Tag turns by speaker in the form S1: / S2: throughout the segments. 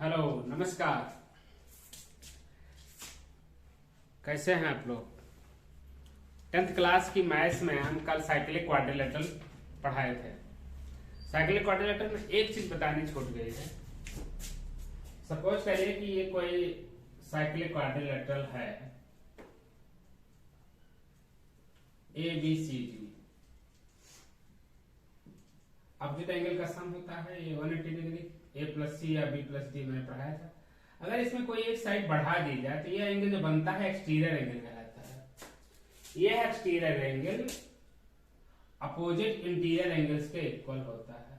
S1: Hello, नमस्कार। कैसे हैं आप लोग? 10th क्लास की मैथ्स में हम कल साइक्लिक क्वाड्रिलेटरल पढ़ाए थे। साइक्लिक क्वाड्रिलेटरल में एक चीज बतानी छूट गई है। सपोज करिए कि ये कोई साइक्लिक क्वाड्रिलेटरल है ABCD। ऑब्जेक्ट एंगल का सम होता है ये 180 डिग्री। A+C या B+D मैंने पढ़ाया था। अगर इसमें कोई एक साइड बढ़ा दी जाए तो ये एंगल जो बनता है एक्सटीरियर एंगल कहलाता है। ये exterior angle opposite interior angles के इक्वल होता है।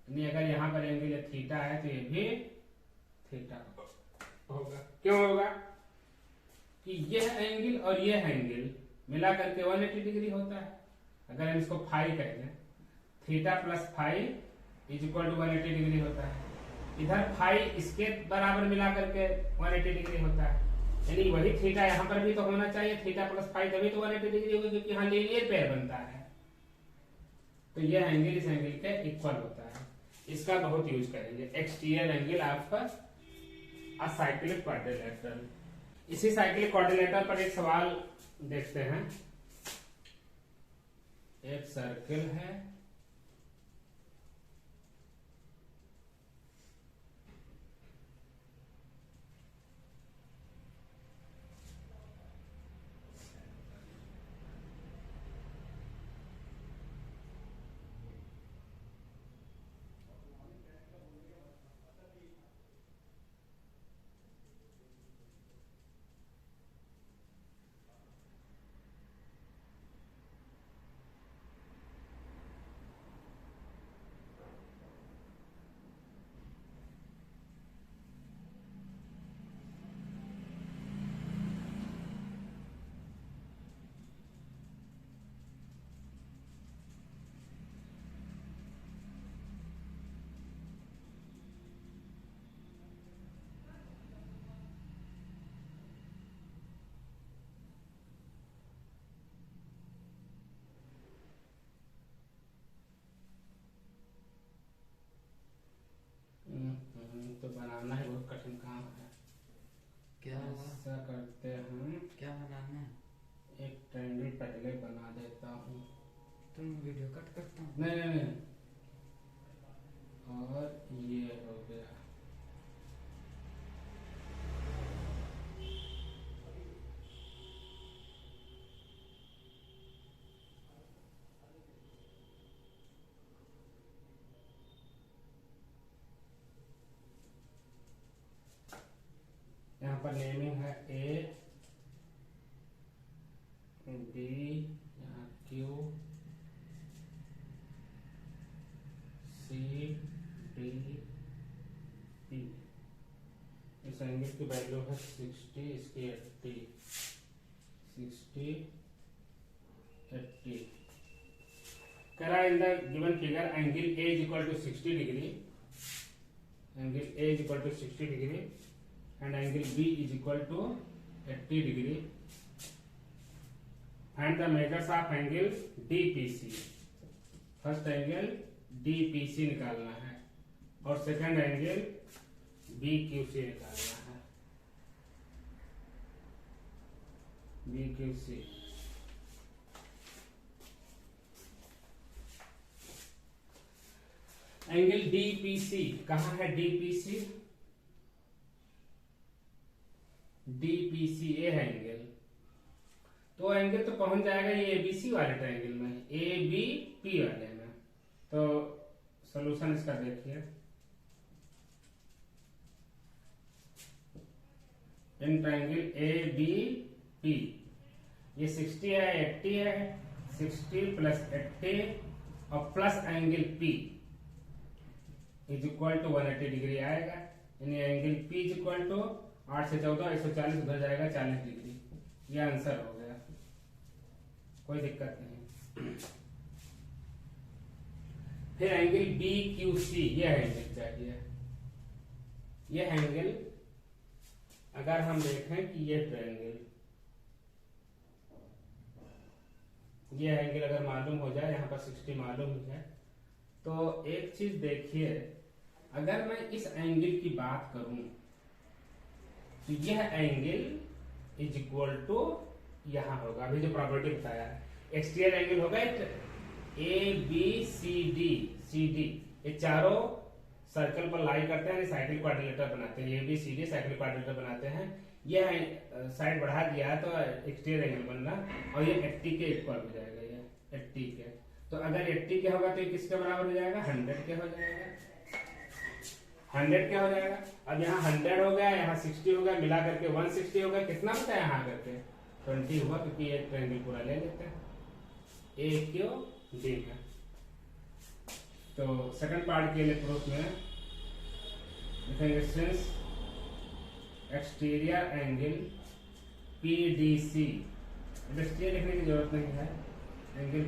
S1: यानी अगर यहाँ पर एंगल ये थीटा है तो ये भी थीटा होगा। क्यों होगा? कि यह एंगल और यह एंगल मिला करके 180 डिग्री होता है। अगर हम इसको फाई कह दें, theta plus phi is equal to 180 degree होता है। इधर फाई इसके बराबर मिला करके 180 डिग्री होता है। यानी वही थीटा यहाँ पर भी तो होना चाहिए, थीटा प्लस फाई तभी तो 180 डिग्री होगी, क्योंकि यहाँ लीनियर पेयर बनता है। तो यह एंगल इस एंगल के इक्वल होता है। इसका बहुत यूज करेंगे, एक्सटीरियर एंगल आपका अ साइक्लिक क्वाड्रिलेटरल। इसी साइक्लिक क्वाड्रिलेटरल पर एक सवाल देखते हैं। एक सर्किल है, तो बनाना है बहुत कठिन काम है।
S2: क्या हुआ?
S1: ऐसा करते हैं,
S2: क्या बनाना है?
S1: एक ट्रायंगल पहले बना देता हूँ।
S2: तुम वीडियो कट करता हूँ।
S1: नहीं नहीं नहीं, और ये हो गया। यहाँ पर नेमिंग है A B, यहाँ Q C D P। इस एंगल की वैल्यू है 60, इसकी 80, 60 80। कह रहा है in the given figure angle A is equal to 60 degree, angle A is equal to 60 degree and angle B is equal to 80 degree. Find the measures of angle DPC. First angle DPC निकालना है और second angle BQC निकालना है। BQC angle DPC कहाँ है? DPC ए है angle, तो angle तो पहुंच जाएगा ये ABC वाले ट्रायंगल में, ABP वाले में। तो सॉल्यूशन इसका देखिए। इन ट्रायंगल ABP ये 60 है, 80 है, 60 प्लस 80 और plus angle P is equal to 180 degree आएगा। यानी angle P is equal to 8 से 14 140 उधर जाएगा 40 डिग्री। ये आंसर हो गया, कोई दिक्कत नहीं। फिर एंगल BQC ये एंगल चाहिए। ये एंगल अगर हम देखें कि ये ट्रायंगल, ये एंगल अगर मालूम हो जाए, यहाँ पर 60 मालूम हो जाए, तो एक चीज देखिए अगर मैं इस एंगल की बात करूं तो यह एंगल इज इक्वल टू यहां होगा, अभी जो प्रॉपर्टी बताया है, एक्सटीरियर एंगल होगा ए बी सी डी, ये चारों सर्कल पर लाई करते हैं, साइक्लिक क्वाड्रिलेटर बनाते हैं, A B C D cyclic quadrilateral बनाते हैं। यह साइड बढ़ा दिया है तो एक्सटीरियर एंगल बनना, और ये 80 के इक्वल हो जाएगा, ये 80 के। तो अगर 80 के होगा तो ये किसके बराबर हो जाएगा, 100 के हो जाएगा, 100 के हो जाएगा। अब यहाँ 100 हो गया, यहाँ 60 हो गया, मिला करके 160 हो गया। कितना होता है यहाँ करके 20 हुआ, क्योंकि एक ट्रायंगल पूरा ले लेते हैं, ए क्यू डी में। तो सेकंड पार्ट के लिए प्रूफ में लिखेंगे since exterior angle PDC, exterior लिखने की जरूरत नहीं है, angle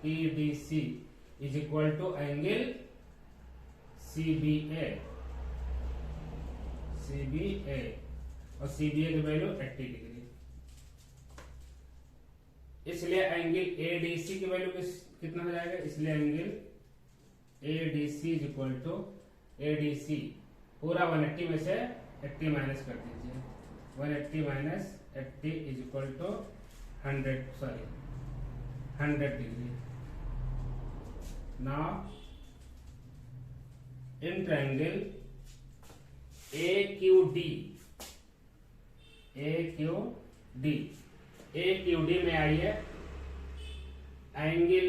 S1: PDC is equal to angle CBA, और CBA की वैल्यू 80 डिग्री। इसलिए एंगल ADC की वैल्यू कितना हो जाएगा, इसलिए angle ADC is equal to ADC पूरा 180 में से 80 माइनस कर दीजिए, 180 माइनस 80 इज इक्वल टू 100 डिग्री। नाउ इन ट्रायंगल AQD में आइए एंगल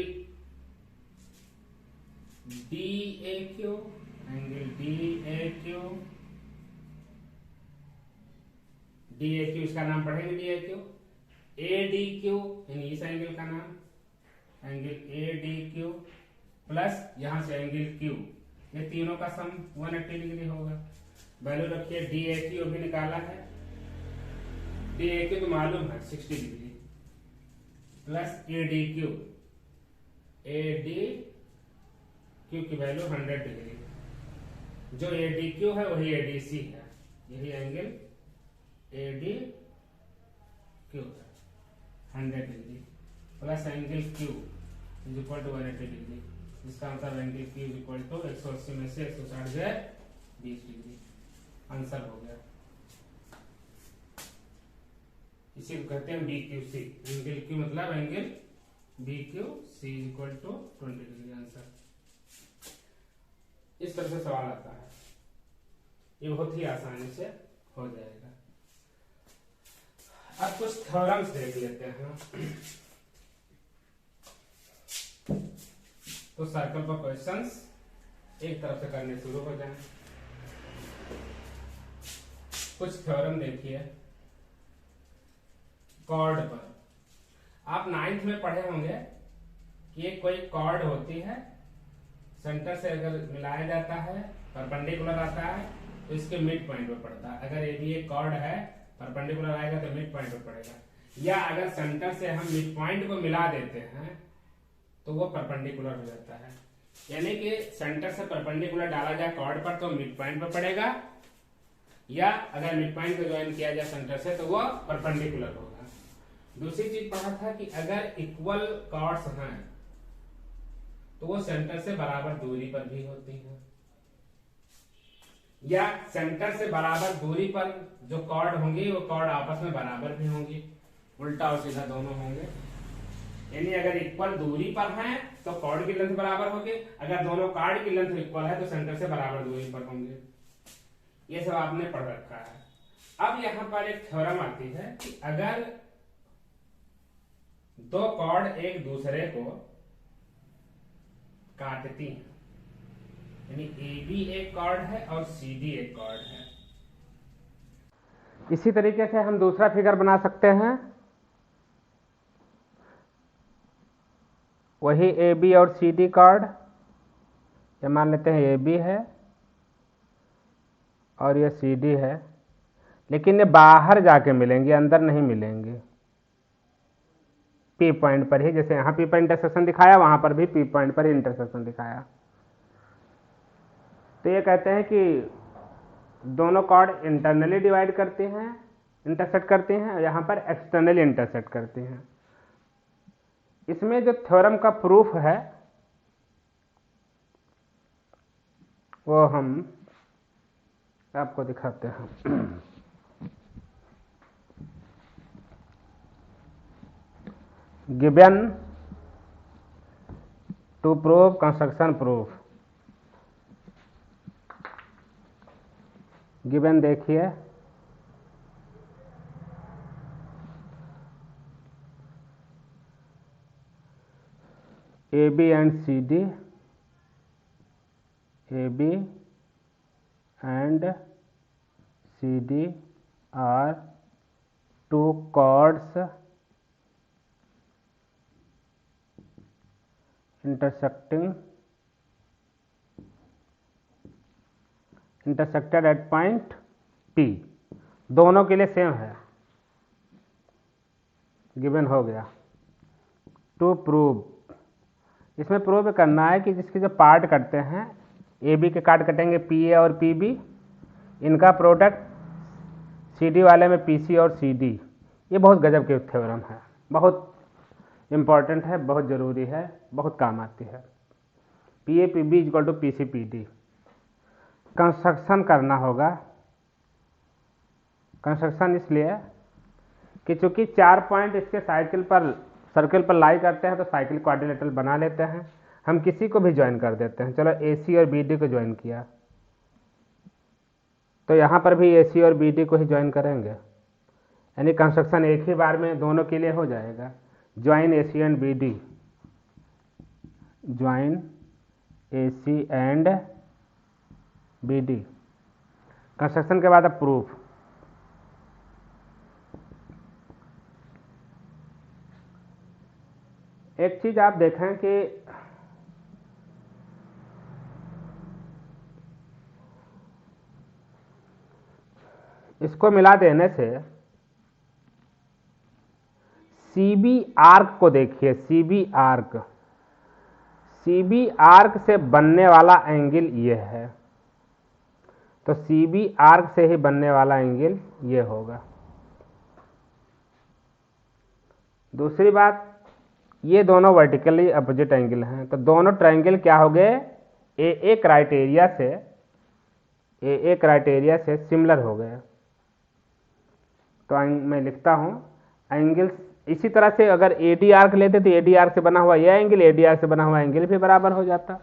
S1: DAQ, इसका नाम पढ़ेंगे DAQ, ADQ यानी इस एंगल का नाम एंगल ADQ, प्लस यहां से एंगल Q, ये तीनों का सम 180 डिग्री होगा। वैल्यू रखिए, DAQ भी निकाला है, DAQ तो मालूम है 60 डिग्री, प्लस ADQ की वैल्यू 100 डिग्री, जो ADQ है वही ADC है, यही एंगल ADQ है 100 degree, plus angle Q is equal to 180 degree. इसका answer angle Q is equal to 180 में से 160 गए 20 डिग्री, आंसर हो गया। इसी को कहते हैं BQC, एंगल Q मतलब angle BQC is equal to 20 डिग्री, आंसर। इस तरह से सवाल आता है, ये बहुत ही आसानी से हो जाएगा। अब कुछ थ्योरम्स देख लेते हैं। तो सर्कल पर क्वेश्चंस एक तरफ से करने शुरू हो जाएं। कुछ थ्योरम देखिए कॉर्ड पर। आप 9th में पढ़े होंगे कि ये कोई कॉर्ड होती है, सेंटर से अगर मिलाया जाता है, परपेंडिकुलर आता है तो इसके मिड पॉइंट पर पड़ता है। अगर ये भी एक कॉर्ड है, परपेंडिकुलर आएगा तो मिड पॉइंट पर पड़ेगा, या अगर सेंटर से हम मिड पॉइंट को मिला देते हैं तो वो परपेंडिकुलर हो जाता है। यानी कि सेंटर से परपेंडिकुलर डाला जाए कॉर्ड पर तो मिड पॉइंट पर पड़ेगा, या अगर मिड पॉइंट को ज्वाइन किया जाए सेंटर से तो वो परपेंडिकुलर होगा। दूसरी चीज पढ़ा था कि अगर इक्वल कॉर्ड्स हैं तो वो सेंटर से बराबर दूरी पर भी होती हैं, या सेंटर से बराबर दूरी पर जो कॉर्ड होंगी वो कॉर्ड आपस में बराबर भी होंगी, उल्टा और सीधा दोनों होंगे। यानी अगर इक्वल दूरी पर हैं तो कॉर्ड की लेंथ बराबर होगी, अगर दोनों कॉर्ड की लेंथ इक्वल है तो सेंटर से बराबर दूरी पर होंगे। ये सब आपने पढ़ रखा है। अब यहां पर एक थ्योरम आती है कि अगर दो कॉर्ड एक दूसरे को काटती हैं, यानी AB एक कॉर्ड है और CD एक कॉर्ड है, इसी तरीके से हम दूसरा फिगर बना सकते हैं। वही AB और CD कॉर्ड, ये मान लेते हैं AB है और ये CD है, लेकिन ये बाहर जाके मिलेंगे, अंदर नहीं मिलेंगे, P पॉइंट पर ही। जैसे यहाँ P पर इंटरसेक्शन दिखाया, वहां पर भी P पॉइंट पर ही इंटरसेक्शन दिखाया। तो ये कहते हैं कि दोनों कॉर्ड इंटरनली डिवाइड करते हैं, इंटरसेक्ट करते हैं, और यहाँ पर एक्सटर्नली इंटरसेक्ट करते हैं। इसमें जो थ्योरम का प्रूफ है वो हम आपको दिखाते हैं। Given to prove construction proof. Given देखिए, AB and CD, AB and CD are two chords intersected at point P। दोनों के लिए सेम है, गिवन हो गया। टू प्रूव, इसमें प्रूव करना है कि जिसके जो पार्ट कटते हैं, ए बी के काट कटेंगे पी ए और पी बी, इनका प्रोडक्ट सी डी वाले में पी सी और सी डी। ये बहुत गजब के थ्योरम है, बहुत इम्पॉर्टेंट है, बहुत ज़रूरी है, बहुत काम आती है। P A P B equal to P C P D. Construction करना होगा। कंस्ट्रक्शन इसलिए कि चूंकि 4 पॉइंट इसके सर्कल पर लाई करते हैं तो साइकिल क्वाड्रिलेटरल बना लेते हैं। हम किसी को भी ज्वाइन कर देते हैं। चलो ए सी और बी डी को ज्वाइन किया, तो यहाँ पर भी ए सी और बी डी को ही ज्वाइन करेंगे, यानी कंस्ट्रक्शन एक ही बार में दोनों के लिए हो जाएगा। Join A C and B D, join A C and B D. Construction के बाद अब प्रूफ। एक चीज आप देखें कि इसको मिला देने से सीबी आर्क को देखिए, सीबी आर्क, सीबी आर्क से बनने वाला एंगल ये है, तो सीबी आर्क से ही बनने वाला एंगल ये होगा। दूसरी बात, ये दोनों वर्टिकली अपोजिट एंगल हैं, तो दोनों ट्रायंगल क्या हो गए, ए क्राइटेरिया से सिमिलर हो गए। तो मैं लिखता हूं एंगल, इसी तरह से अगर एडी आर्क लेते तो एडी आर्क से बना हुआ यह एंगल एडी आर्क से बना हुआ एंगल भी बराबर हो जाता।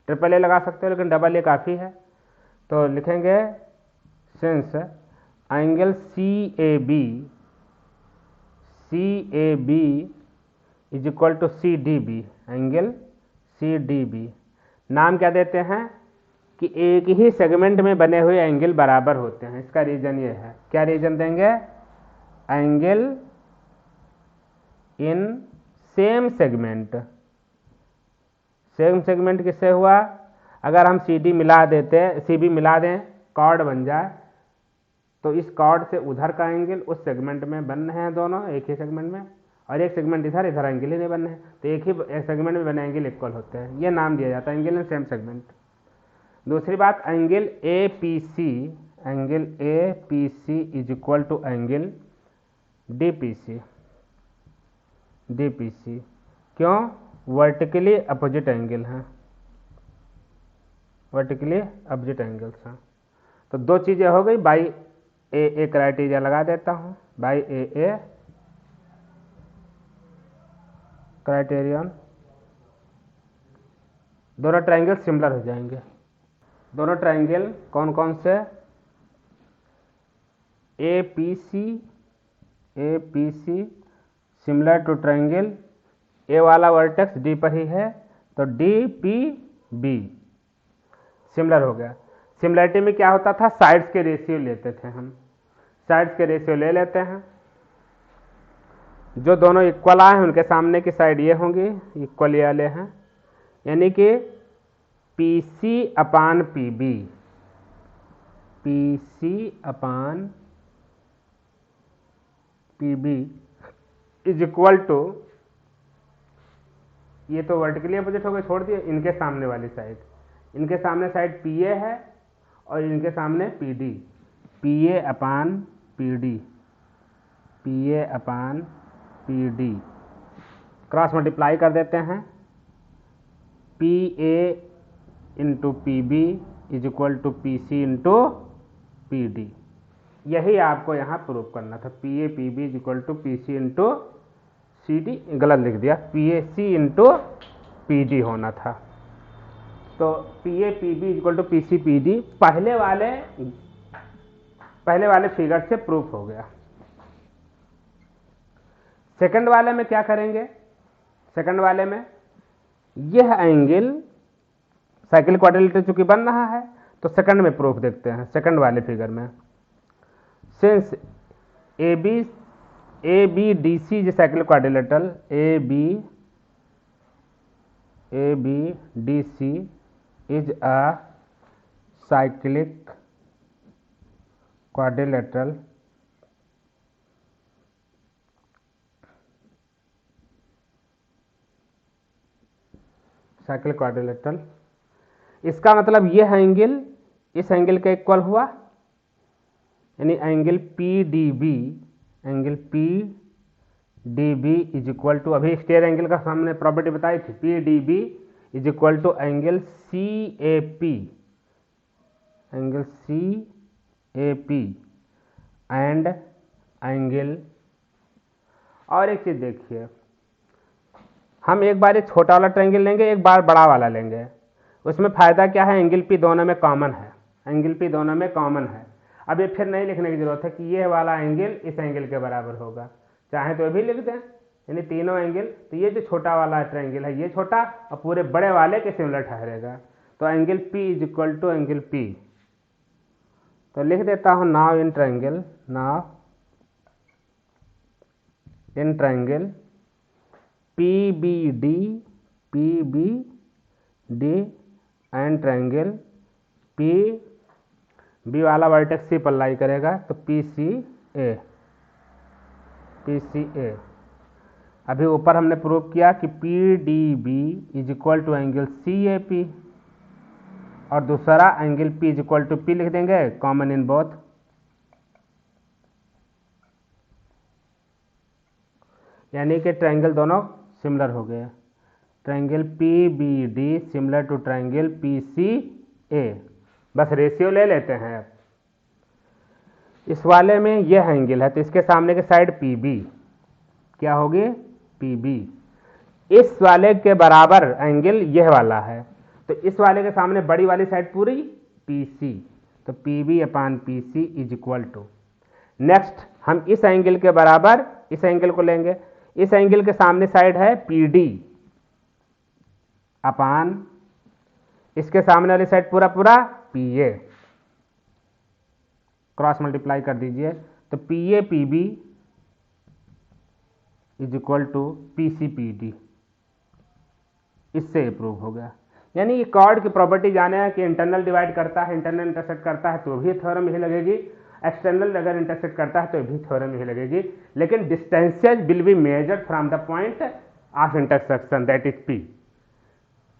S1: ट्रिपल ए लगा सकते हो, लेकिन डबल ए काफ़ी है। तो लिखेंगे since angle C A B is equal to C D B, angle C D B. नाम क्या देते हैं कि एक ही सेगमेंट में बने हुए एंगल बराबर होते हैं। इसका रीजन ये है, क्या रीजन देंगे, angle in same segment. Same segment किससे हुआ, अगर हम सी डी मिला देते, सी बी मिला दें, कॉर्ड बन जाए, तो इस कॉर्ड से उधर का एंगल उस सेगमेंट में बन रहे हैं, दोनों एक ही सेगमेंट में, और एक सेगमेंट इधर एंगल ही नहीं बन रहे हैं, तो एक ही सेगमेंट में बने एंगल इक्वल होते हैं। ये नाम दिया जाता है एंगल इन सेम सेगमेंट। दूसरी बात, angle A P C is equal to angle D P C. क्यों, वर्टिकली अपोजिट एंगल हैं, वर्टिकली अपोजिट एंगल्स हैं। तो दो चीज़ें हो गई, बाई ए क्राइटेरिया लगा देता हूँ, बाई ए क्राइटेरियन, दोनों ट्रायंगल सिमिलर हो जाएंगे। दोनों ट्रायंगल कौन कौन से, A P C similar to triangle, A वाला वर्टेक्स डी पर ही है, तो डी पी बी सिमिलर हो गया। सिमिलरिटी में क्या होता था, साइड्स के रेशियो लेते थे हम, साइड्स के रेशियो ले लेते हैं, जो दोनों इक्वल आए हैं उनके सामने की साइड ये होंगी, इक्वल ये वाले हैं, यानी कि P C upon P B, P C upon P B is equal to, ये तो वर्टिकली अपोजिट हो गए, छोड़ दिए, इनके सामने वाली साइड, इनके सामने साइड पी ए है और इनके सामने P D, P A upon P D, P A upon P D, cross multiply कर देते हैं, P A into P B is equal to P C into P D. यही आपको यहाँ प्रूव करना था। P A P B is equal to P C into C D, गलत लिख दिया, P A C into P D होना था। तो P A P B is equal to P C P D पहले वाले फिगर से प्रूफ हो गया। सेकंड वाले में क्या करेंगे? सेकंड वाले में यह एंगल साइकिल क्वाड्रिलेटरल चूंकि बन रहा है तो सेकंड में प्रूफ देखते हैं। सेकंड वाले फिगर में since A B D C is cycle quadrilateral, A B D C is a cyclic quadrilateral इसका मतलब यह एंगल इस एंगल के इक्वल हुआ, यानी angle P D B is equal to, अभी स्टेयर एंगल का सामने प्रॉपर्टी बताई थी, P D B is equal to angle C A P and angle. और एक चीज देखिए, हम एक बार एक छोटा वाला ट्रायंगल लेंगे, एक बार बड़ा वाला लेंगे। उसमें फायदा क्या है? एंगल पी दोनों में कॉमन है। अब ये फिर नहीं लिखने की जरूरत है कि ये वाला एंगल इस एंगल के बराबर होगा, चाहे तो ये भी लिख दें, यानी तीनों एंगल। तो ये जो छोटा वाला ट्रायंगल है ये छोटा और पूरे बड़े वाले के सिमिलर ठहरेगा। तो angle P is equal to angle P, तो लिख देता हूं now in triangle P B D and triangle P B वाला वर्टेक्स सी पर लाई करेगा तो पी सी ए। अभी ऊपर हमने प्रूव किया कि P D B is equal to angle C A P, और दूसरा angle P is equal to P लिख देंगे, कॉमन इन बोथ। यानी कि ट्रायंगल दोनों सिमिलर हो गए। Triangle P B D similar to triangle P C A. बस रेशियो ले लेते हैं। अब इस वाले में यह एंगल है तो इसके सामने की साइड पी बी क्या होगी? P B. इस वाले के बराबर एंगल यह वाला है तो इस वाले के सामने बड़ी वाली साइड पूरी पी सी, तो P B upon P C is equal to. Next हम इस एंगल के बराबर इस एंगल को लेंगे। इस एंगल के सामने साइड है पी डी अपान इसके सामने वाली साइड पूरा पी ए, क्रॉस मल्टीप्लाई कर दीजिए तो P A P B is equal to P C P D. इससे प्रूव हो गया। यानी ये कॉर्ड की प्रॉपर्टी जाने है कि इंटरनल डिवाइड करता है, इंटरनल इंटरसेक्ट करता है तो भी थ्योरम यही लगेगी, एक्सटर्नल अगर इंटरसेक्ट करता है तो भी थ्योरम यही लगेगी। लेकिन distances will be measured from the point of intersection that is P.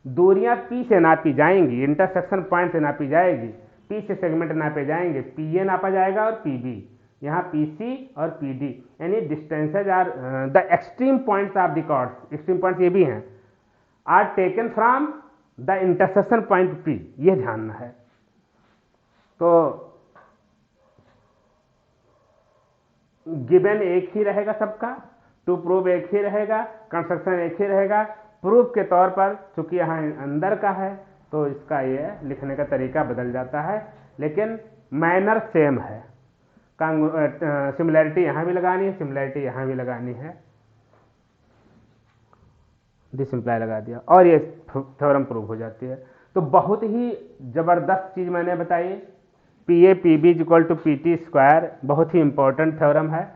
S1: दूरियां पी से नापी जाएंगी, इंटरसेक्शन पॉइंट से नापी जाएगी, पी से सेगमेंट नापे जाएंगे, पी ए नापा जाएगा और पी बी, यहाँ पी सी और पी डी। यानी distances are the extreme points of the chords, extreme points ये भी हैं, are taken from the intersection point P, ये ध्यान है। तो गिवन एक ही रहेगा सबका, टू प्रूव एक ही रहेगा, कंस्ट्रक्शन एक ही रहेगा। प्रूफ के तौर पर चूंकि यहाँ अंदर का है तो इसका ये लिखने का तरीका बदल जाता है, लेकिन मैनर सेम है। सिमिलैरिटी यहाँ भी लगानी है, सिमिलैरिटी यहाँ भी लगानी है, डिसिम्प्लाई लगा दिया और ये थ्योरम प्रूव हो जाती है। तो बहुत ही ज़बरदस्त चीज़ मैंने बताई, P A P B equal to P T square, बहुत ही इंपॉर्टेंट थ्योरम है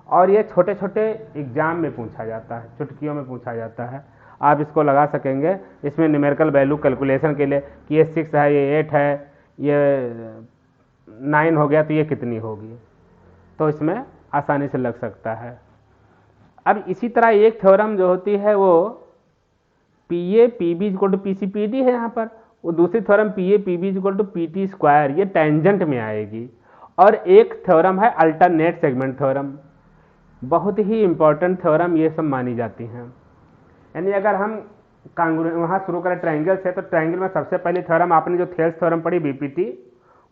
S1: और ये छोटे छोटे एग्जाम में पूछा जाता है, चुटकियों में पूछा जाता है। आप इसको लगा सकेंगे। इसमें न्यूमेरिकल वैल्यू कैलकुलेशन के लिए कि ये 6 है, ये 8 है, ये 9 हो गया तो ये कितनी होगी, तो इसमें आसानी से लग सकता है। अब इसी तरह एक थ्योरम जो होती है वो P A P B equal to P C P D है यहाँ पर, वो दूसरी theorem P A P B equal to P T square, ये टेंजेंट में आएगी। और एक थ्योरम है अल्टरनेट सेगमेंट थ्योरम, बहुत ही इंपॉर्टेंट थ्योरम ये सब मानी जाती हैं। यानी अगर हम
S3: वहाँ शुरू करें ट्रायंगल से, तो ट्रायंगल में सबसे पहली थ्योरम आपने जो थेल्स थ्योरम पढ़ी बीपीटी,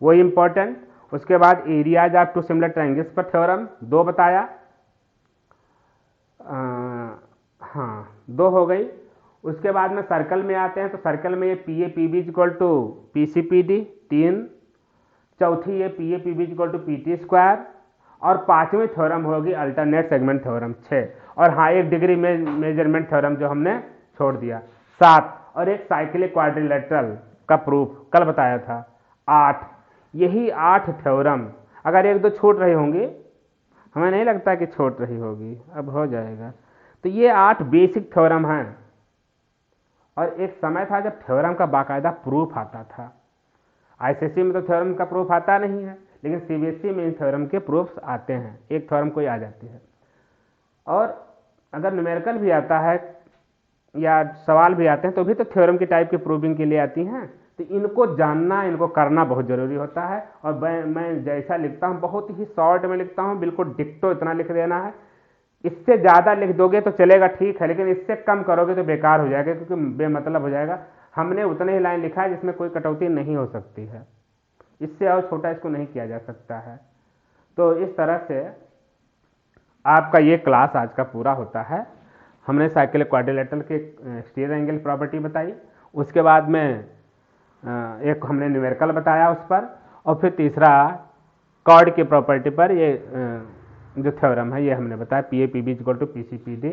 S3: वो इम्पोर्टेंट। उसके बाद areas of two similar triangles पर थ्योरम 2 बताया। हाँ 2 हो गई। उसके बाद में सर्कल में आते हैं, तो सर्कल में ये P A P B equal to P C P D 3, चौथी ये P A P B equal to P T square, और 5वीं थ्योरम होगी अल्टरनेट सेगमेंट थ्योरम 6, और हाँ 1 डिग्री में मेजरमेंट थ्योरम जो हमने छोड़ दिया 7, और एक साइक्लिक क्वाड्रिलेटरल का प्रूफ कल बताया था 8। यही 8 थ्योरम, अगर 1-2 छूट रही होंगी, हमें नहीं लगता कि छूट रही होगी, अब हो जाएगा। तो ये 8 बेसिक थ्योरम हैं। और एक समय था जब थ्योरम का बाकायदा प्रूफ आता था। आईसीएसई में तो थ्योरम का प्रूफ आता नहीं है, लेकिन सीबीएसई में इन थ्योरम के प्रूफ्स आते हैं, एक थ्योरम कोई आ जाती है। और अगर न्यूमेरिकल भी आता है या सवाल भी आते हैं, तो भी तो थ्योरम की टाइप की प्रूविंग के लिए आती हैं। तो इनको जानना, इनको करना बहुत ज़रूरी होता है। और मैं जैसा लिखता हूँ बहुत ही शॉर्ट में लिखता हूँ, बिल्कुल डिक्टो इतना लिख देना है। इससे ज़्यादा लिख दोगे तो चलेगा, ठीक है, लेकिन इससे कम करोगे तो बेकार हो जाएगा, क्योंकि बेमतलब हो जाएगा। हमने उतने ही लाइन लिखा है जिसमें कोई कटौती नहीं हो सकती है, इससे और छोटा इसको नहीं किया जा सकता है। तो इस तरह से आपका ये क्लास आज का पूरा होता है। हमने साइक्लिक क्वाड्रिलेटरल के एक्सटीरियर एंगल प्रॉपर्टी बताई, उसके बाद में एक हमने न्यूमेरिकल बताया उस पर, और फिर तीसरा कॉर्ड की प्रॉपर्टी पर ये जो थ्योरम है ये हमने बताया, P A P B equal to P C P D.